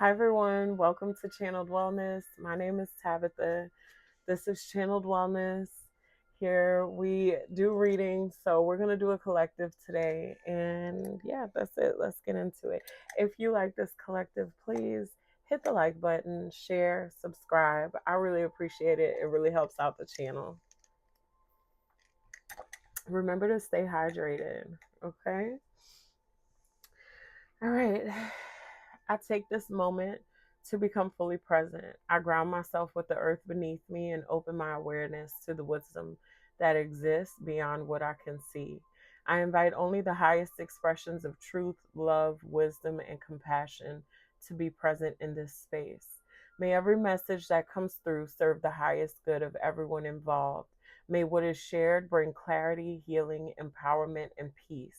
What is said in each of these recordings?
Hi, everyone. Welcome to Channeled Wellness. My name is Tabitha. This is Channeled Wellness. Here we do readings, so we're going to do a collective today. And yeah, that's it. Let's get into it. If you like this collective, please hit the like button, share, subscribe. I really appreciate it. It really helps out the channel. Remember to stay hydrated, okay? All right. I take this moment to become fully present. I ground myself with the earth beneath me and open my awareness to the wisdom that exists beyond what I can see. I invite only the highest expressions of truth, love, wisdom, and compassion to be present in this space. May every message that comes through serve the highest good of everyone involved. May what is shared bring clarity, healing, empowerment, and peace.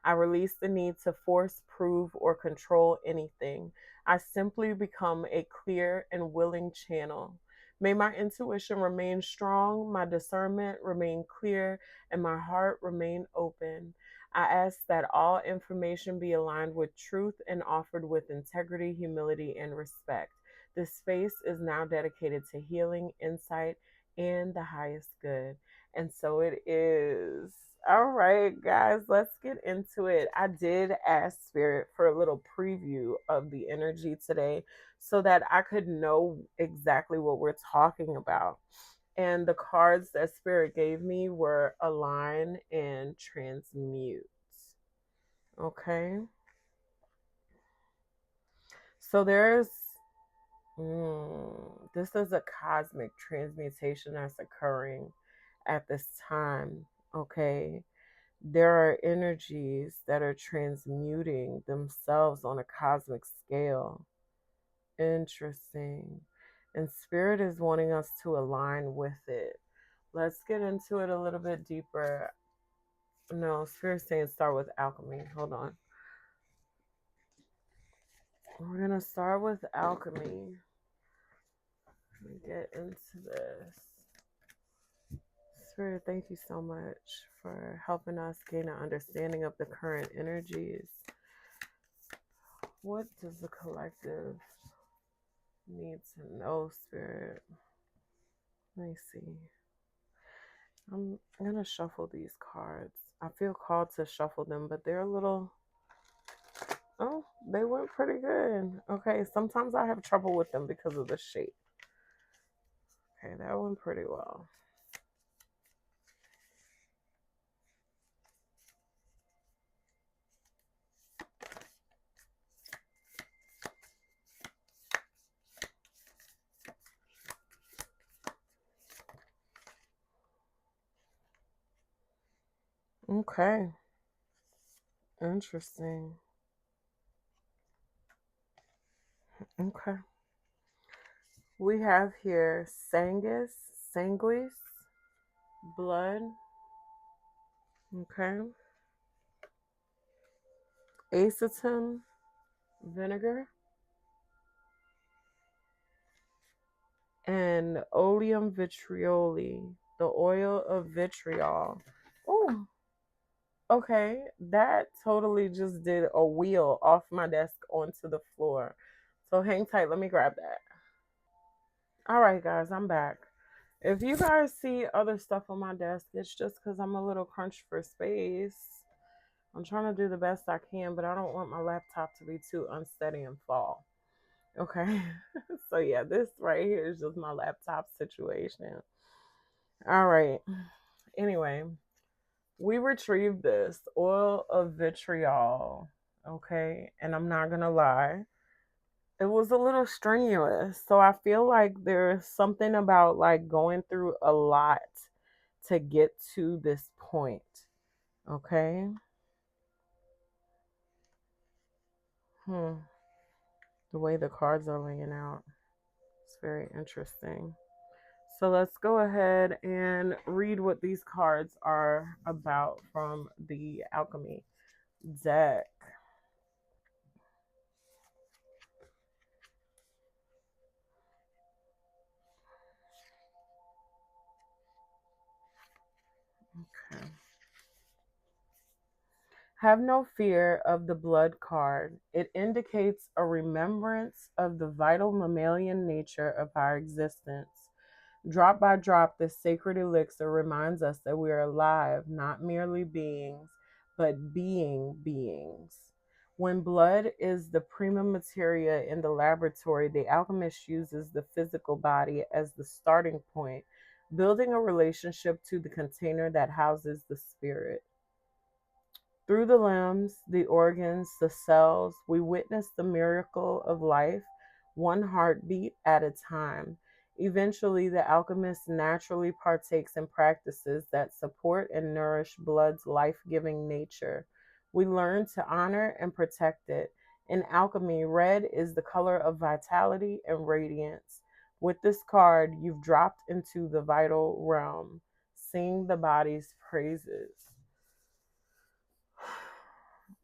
I release the need to force, prove, or control anything. I simply become a clear and willing channel. May my intuition remain strong, my discernment remain clear, and my heart remain open. I ask that all information be aligned with truth and offered with integrity, humility, and respect. This space is now dedicated to healing, insight, and the highest good. And so it is. All right, guys, let's get into it. I did ask Spirit for a little preview of the energy today so that I could know exactly what we're talking about. And the cards that Spirit gave me were align and transmute. Okay. So this is a cosmic transmutation that's occurring at this time. Okay. There are energies that are transmuting themselves on a cosmic scale. Interesting. And Spirit is wanting us to align with it. Let's get into it a little bit deeper. No, Spirit's saying start with alchemy. Hold on. We're going to start with alchemy. Let me get into this. Spirit, thank you so much for helping us gain an understanding of the current energies. What does the collective need to know, Spirit? Let me see. I'm going to shuffle these cards. I feel called to shuffle them, but they're a little... Oh, they went pretty good. Okay, sometimes I have trouble with them because of the shape. Okay, that went pretty well. Okay. Interesting. Okay. We have here sanguis, blood. Okay. Acetum, vinegar, and oleum vitrioli, the oil of vitriol. Oh, okay. That totally just did a wheel off my desk onto the floor. So hang tight. Let me grab that. All right, guys, I'm back. If you guys see other stuff on my desk, it's just because I'm a little crunched for space. I'm trying to do the best I can, but I don't want my laptop to be too unsteady and fall. Okay. So, yeah, this right here is just my laptop situation. All right. Anyway, we retrieved this oil of vitriol. Okay. And I'm not going to lie, it was a little strenuous. So I feel like there's something about like going through a lot to get to this point. Okay. The way the cards are laying out, it's very interesting. So let's go ahead and read what these cards are about from the alchemy deck. Okay. Have no fear of the blood card. It indicates a remembrance of the vital mammalian nature of our existence. Drop by drop, this sacred elixir reminds us that we are alive, not merely beings, but being beings. When blood is the prima materia in the laboratory, the alchemist uses the physical body as the starting point, building a relationship to the container that houses the spirit. Through the limbs, the organs, the cells, we witness the miracle of life, one heartbeat at a time. Eventually, the alchemist naturally partakes in practices that support and nourish blood's life giving nature. We learn to honor and protect it. In alchemy, red is the color of vitality and radiance. With this card, you've dropped into the vital realm. Sing the body's praises.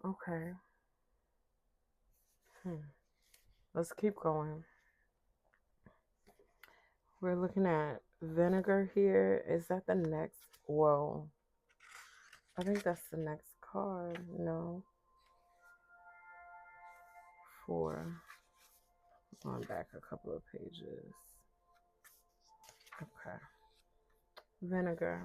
Okay. Let's keep going. We're looking at vinegar here. Is that the next? Whoa. I think that's the next card. No. 4. On back a couple of pages. Okay. Vinegar.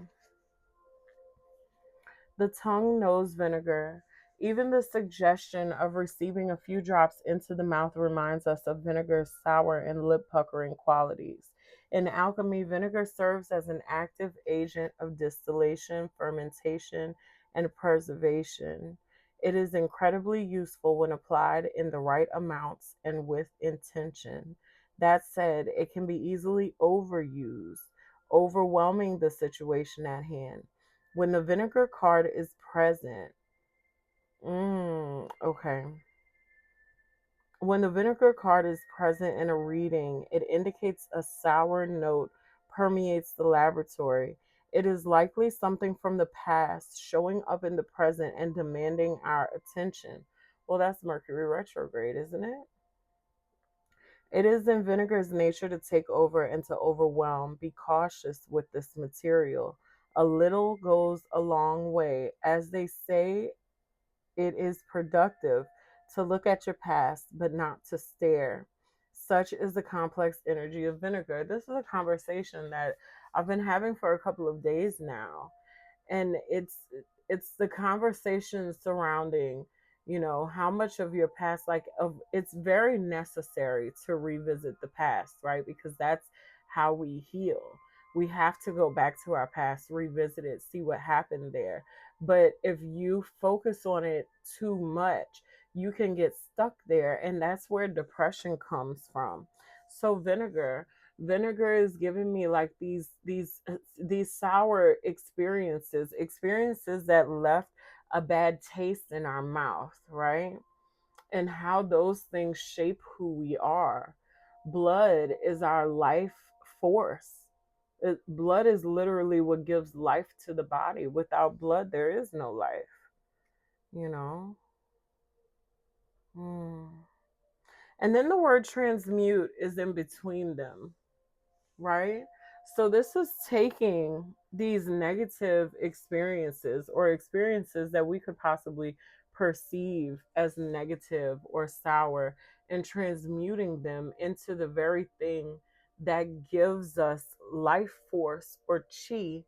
The tongue knows vinegar. Even the suggestion of receiving a few drops into the mouth reminds us of vinegar's sour and lip puckering qualities. In alchemy, vinegar serves as an active agent of distillation, fermentation, and preservation. It is incredibly useful when applied in the right amounts and with intention. That said, it can be easily overused, overwhelming the situation at hand. When the vinegar card is present, okay. When the vinegar card is present in a reading, it indicates a sour note permeates the laboratory. It is likely something from the past showing up in the present and demanding our attention. Well, that's Mercury retrograde, isn't it? It is in vinegar's nature to take over and to overwhelm. Be cautious with this material. A little goes a long way. As they say, it is productive to look at your past, but not to stare. Such is the complex energy of vinegar. This is a conversation that I've been having for a couple of days now, and it's the conversation surrounding, how much of your past, like, of it's very necessary to revisit the past, right? Because that's how we heal. We have to go back to our past, revisit it, see what happened there. But if you focus on it too much, you can get stuck there, and that's where depression comes from. So vinegar is giving me like these sour experiences that left a bad taste in our mouth, right? And how those things shape who we are. Blood is our life force. Blood is literally what gives life to the body. Without blood, there is no life, you know. Mm. And then the word transmute is in between them, right? So this is taking these negative experiences, or experiences that we could possibly perceive as negative or sour, and transmuting them into the very thing that gives us life force or chi,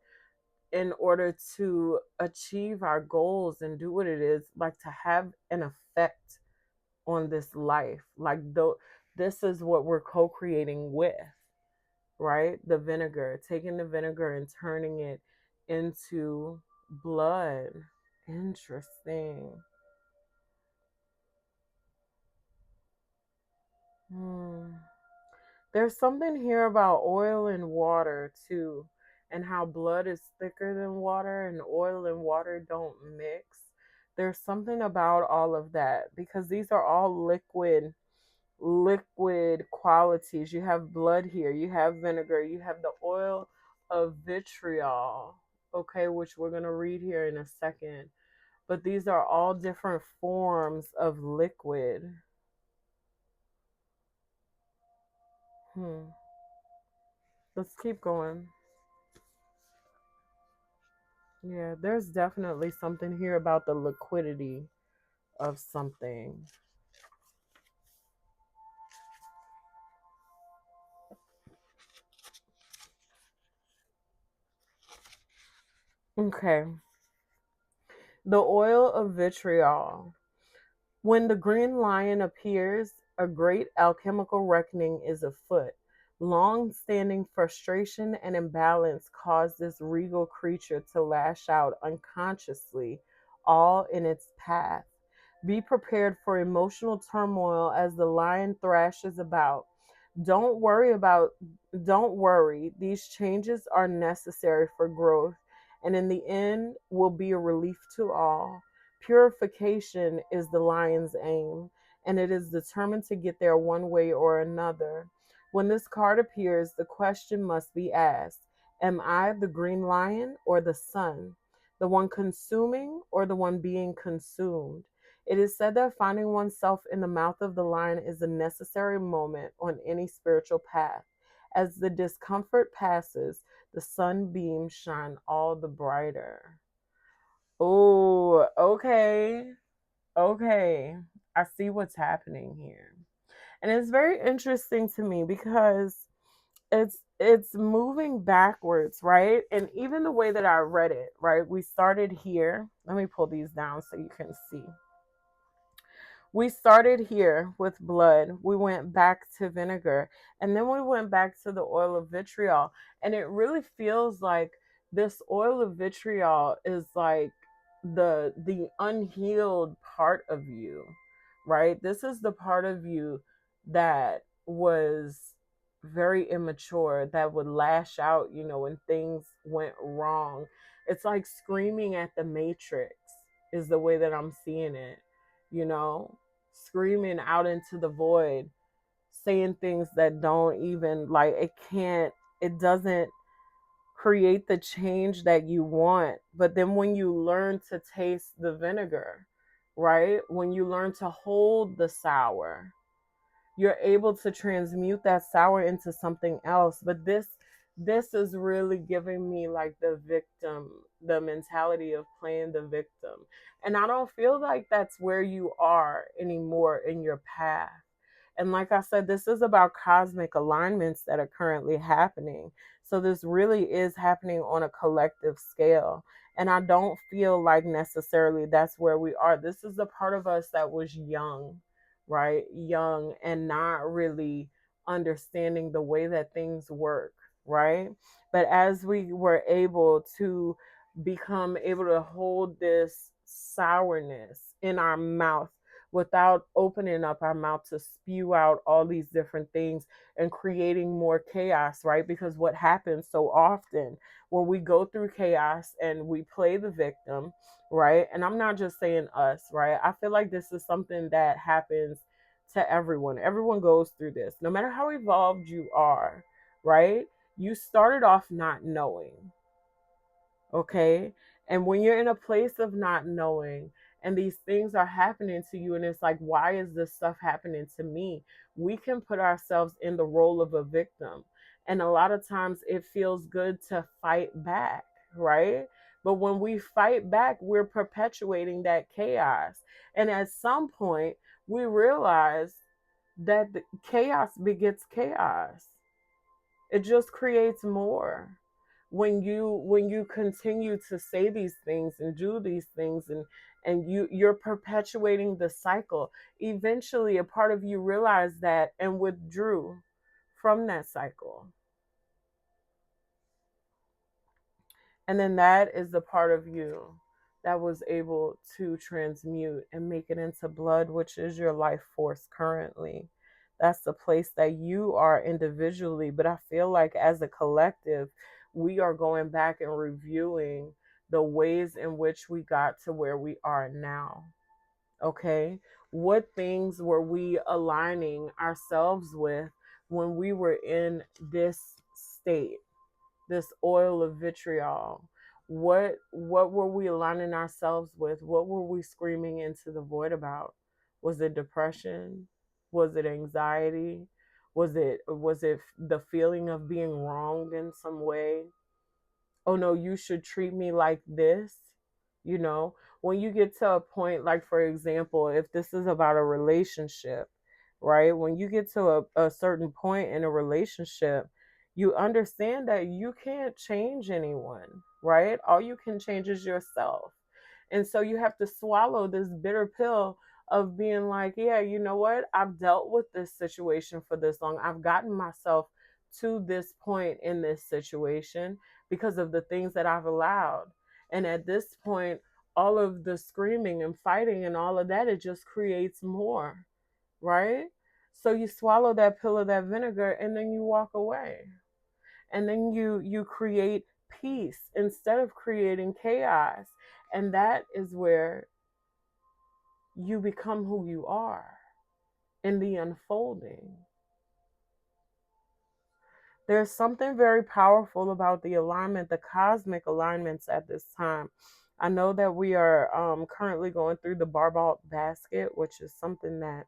in order to achieve our goals and do what it is, like to have an effect on this life. Like, this is what we're co-creating with, right? The vinegar, taking the vinegar and turning it into blood. Interesting. Hmm. There's something here about oil and water too, and how blood is thicker than water and oil and water don't mix. There's something about all of that, because these are all liquid qualities. You have blood here, you have vinegar, you have the oil of vitriol, okay, which we're going to read here in a second. But these are all different forms of liquid. Let's keep going. Yeah, there's definitely something here about the liquidity of something. Okay. The oil of vitriol. When the green lion appears, a great alchemical reckoning is afoot. Long standing frustration and imbalance cause this regal creature to lash out unconsciously, all in its path. Be prepared for emotional turmoil as the lion thrashes about. Don't worry about don't worry. These changes are necessary for growth and in the end will be a relief to all. Purification is the lion's aim, and it is determined to get there one way or another. When this card appears, the question must be asked: am I the green lion or the sun? The one consuming or the one being consumed? It is said that finding oneself in the mouth of the lion is a necessary moment on any spiritual path. As the discomfort passes, the sunbeams shine all the brighter. Oh, okay. Okay. I see what's happening here. And it's very interesting to me because it's moving backwards, right? And even the way that I read it, right? We started here. Let me pull these down so you can see. We started here with blood, we went back to vinegar, and then we went back to the oil of vitriol. And it really feels like this oil of vitriol is like the unhealed part of you, right? This is the part of you that was very immature, that would lash out, when things went wrong. It's like screaming at the matrix is the way that I'm seeing it, you know, screaming out into the void, saying things that don't even like it doesn't create the change that you want. But then when you learn to taste the vinegar, right? When you learn to hold the sour, you're able to transmute that sour into something else. But this is really giving me like the victim, the mentality of playing the victim. And I don't feel like that's where you are anymore in your path. And like I said, this is about cosmic alignments that are currently happening. So this really is happening on a collective scale. And I don't feel like necessarily that's where we are. This is the part of us that was young, right? Young and not really understanding the way that things work, right? But as we were able to become able to hold this sourness in our mouth without opening up our mouth to spew out all these different things and creating more chaos, right? Because what happens so often when we go through chaos and we play the victim, right? And I'm not just saying us, right? I feel like this is something that happens to everyone. Everyone goes through this, no matter how evolved you are, right? You started off not knowing, okay? And when you're in a place of not knowing and these things are happening to you, and it's like, why is this stuff happening to me? We can put ourselves in the role of a victim. And a lot of times it feels good to fight back, right? But when we fight back, we're perpetuating that chaos. And at some point, we realize that the chaos begets chaos. It just creates more when you continue to say these things and do these things, and you're perpetuating the cycle. Eventually a part of you realized that and withdrew from that cycle. And then that is the part of you that was able to transmute and make it into blood, which is your life force currently. That's the place that you are individually. But I feel like as a collective, we are going back and reviewing the ways in which we got to where we are now. Okay. What things were we aligning ourselves with when we were in this state? This oil of vitriol, what were we aligning ourselves with? What were we screaming into the void about? Was it depression? Was it anxiety? Was it the feeling of being wronged in some way? oh no, you should treat me like this. You know, when you get to a point, like for example, if this is about a relationship, right? When you get to a certain point in a relationship, you understand that you can't change anyone, right? All you can change is yourself. And so you have to swallow this bitter pill of being like, yeah, you know what? I've dealt with this situation for this long. I've gotten myself to this point in this situation because of the things that I've allowed. And at this point, all of the screaming and fighting and all of that, it just creates more, right? So you swallow that pill of that vinegar and then you walk away. And then you create peace instead of creating chaos. And that is where you become who you are in the unfolding. There's something very powerful about the alignment, the cosmic alignments at this time. I know that we are currently going through the Barbalt basket, which is something that,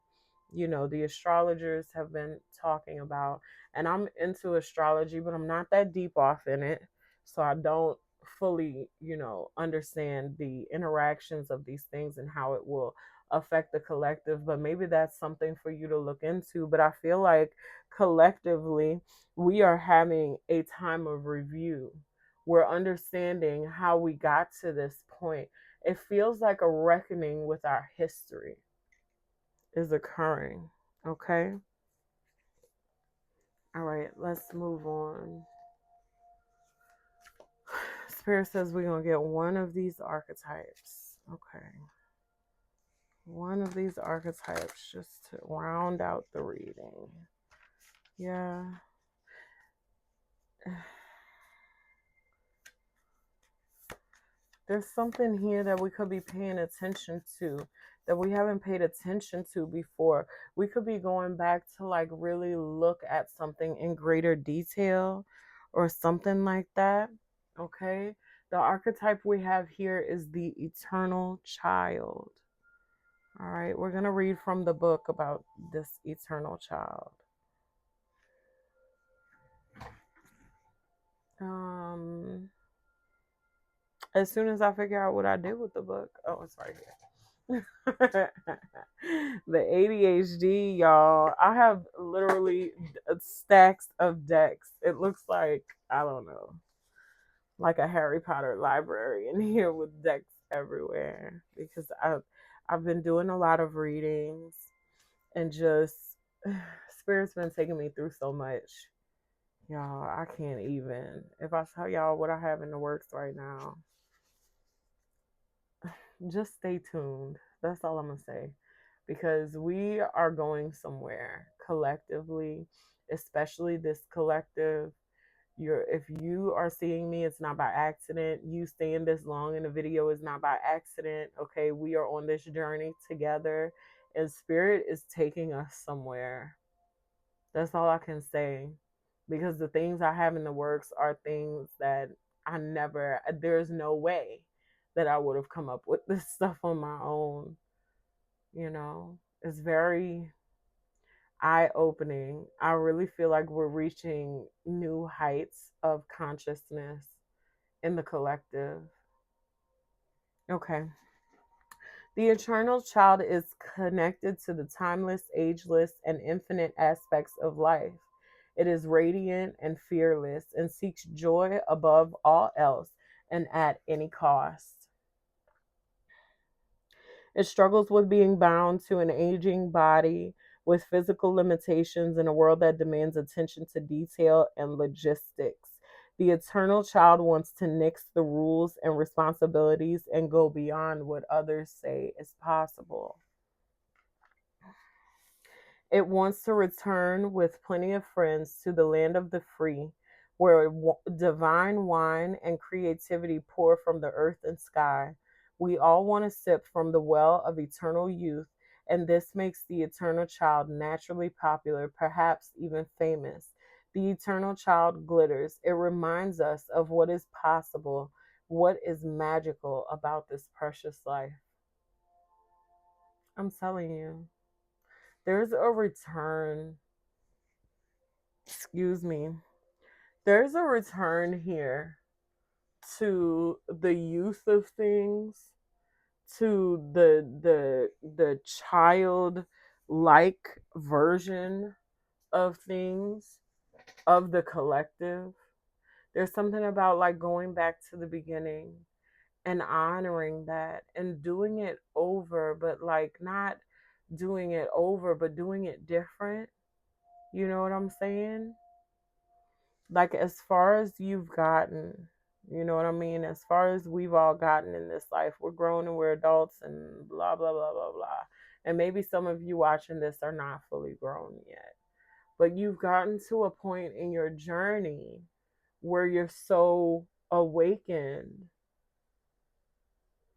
you know, the astrologers have been talking about. And I'm into astrology, but I'm not that deep off in it. So I don't fully, you know, understand the interactions of these things and how it will affect the collective. But maybe that's something for you to look into. But I feel like collectively, we are having a time of review. We're understanding how we got to this point. It feels like a reckoning with our history is occurring. Okay. All right, let's move on. Spirit says we're going to get one of these archetypes. Okay. One of these archetypes just to round out the reading. Yeah. There's something here that we could be paying attention to that we haven't paid attention to before. We could be going back to like really look at something in greater detail or something like that. Okay. The archetype we have here is the eternal child. All right. We're going to read from the book about this eternal child. As soon as I figure out what I did with the book, oh, it's right here. The ADHD, y'all. I have literally stacks of decks. It looks like, I don't know, like a Harry Potter library in here with decks everywhere because I've been doing a lot of readings and just Spirit's been taking me through so much. Y'all, I can't even. If I tell y'all what I have in the works right now, just stay tuned. That's all I'm going to say. Because we are going somewhere collectively, especially this collective. If you are seeing me, it's not by accident. You staying this long in the video is not by accident. Okay, we are on this journey together, and Spirit is taking us somewhere. That's all I can say. Because the things I have in the works are things that there's no way that I would have come up with this stuff on my own. You know, it's very eye opening. I really feel like we're reaching new heights of consciousness in the collective. Okay. The eternal child is connected to the timeless, ageless, and infinite aspects of life. It is radiant and fearless and seeks joy above all else and at any cost. It struggles with being bound to an aging body with physical limitations in a world that demands attention to detail and logistics. The eternal child wants to nix the rules and responsibilities and go beyond what others say is possible. It wants to return with plenty of friends to the land of the free, where divine wine and creativity pour from the earth and sky. We all want to sip from the well of eternal youth, and this makes the eternal child naturally popular, perhaps even famous. The eternal child glitters. It reminds us of what is possible, what is magical about this precious life. I'm telling you, there's a return. Excuse me. There's a return here to the youth of things, to the child like version of things, of the collective. There's something about like going back to the beginning and honoring that and doing it over, but like not doing it over, but doing it different. You know what I'm saying? Like, as far as you've gotten, you know what I mean? As far as we've all gotten in this life, we're grown and we're adults and blah, blah, blah, blah, blah. And maybe some of you watching this are not fully grown yet, but you've gotten to a point in your journey where you're so awakened.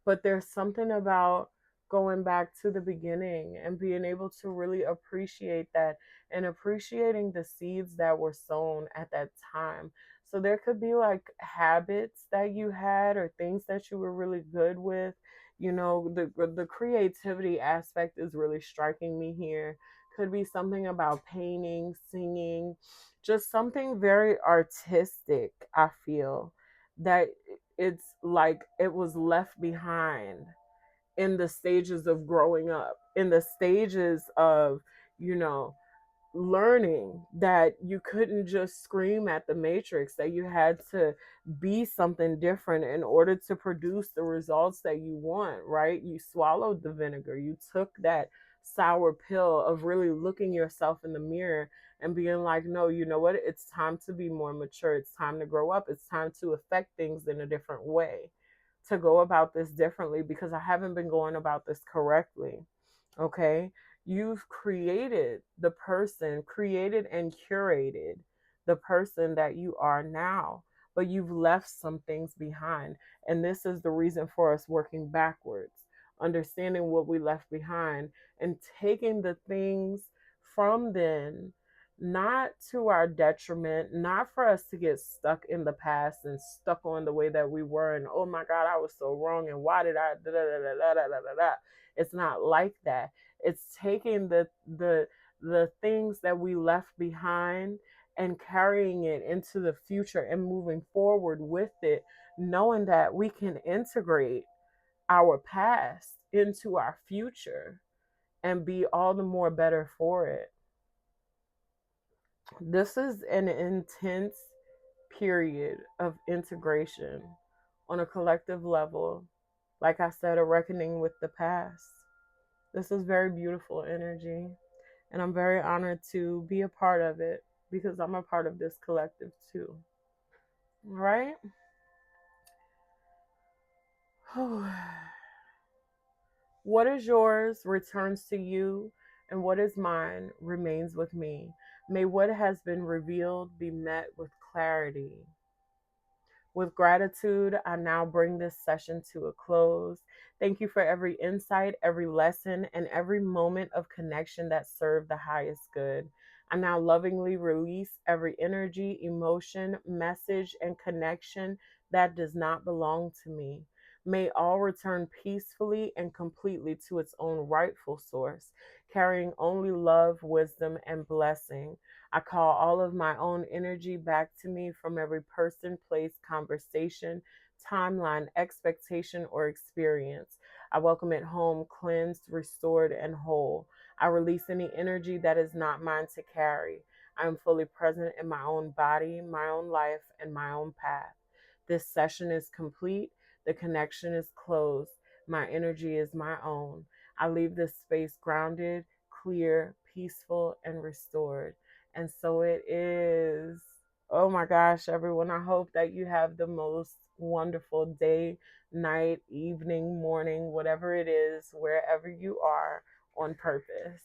But there's something about going back to the beginning and being able to really appreciate that and appreciating the seeds that were sown at that time. So there could be like habits that you had or things that you were really good with. You know, the creativity aspect is really striking me here. Could be something about painting, singing, just something very artistic, I feel that it's like it was left behind in the stages of growing up, in the stages of, you know, learning that you couldn't just scream at the matrix, that you had to be something different in order to produce the results that you want, right? You swallowed the vinegar, you took that sour pill of really looking yourself in the mirror and being like, no, you know what, it's time to be more mature, it's time to grow up, it's time to affect things in a different way, to go about this differently, because I haven't been going about this correctly. Okay, you've created the person, created and curated the person that you are now, but you've left some things behind. And this is the reason for us working backwards, understanding what we left behind and taking the things from then, not to our detriment, not for us to get stuck in the past and stuck on the way that we were. And oh my God, I was so wrong. And why did I? Da, da, da, da, da, da, da, da. It's not like that. It's taking the things that we left behind and carrying it into the future and moving forward with it, knowing that we can integrate our past into our future and be all the more better for it. This is an intense period of integration on a collective level. Like I said, a reckoning with the past. This is very beautiful energy, and I'm very honored to be a part of it because I'm a part of this collective too. All right? What is yours returns to you, and what is mine remains with me. May what has been revealed be met with clarity. With gratitude, I now bring this session to a close. Thank you for every insight, every lesson, and every moment of connection that served the highest good. I now lovingly release every energy, emotion, message, and connection that does not belong to me. May all return peacefully and completely to its own rightful source, carrying only love, wisdom, and blessing. I call all of my own energy back to me from every person, place, conversation, timeline, expectation, or experience. I welcome it home, cleansed, restored, and whole. I release any energy that is not mine to carry. I am fully present in my own body, my own life, and my own path. This session is complete. The connection is closed. My energy is my own. I leave this space grounded, clear, peaceful, and restored. And so it is. Oh my gosh, everyone. I hope that you have the most wonderful day, night, evening, morning, whatever it is, wherever you are, on purpose.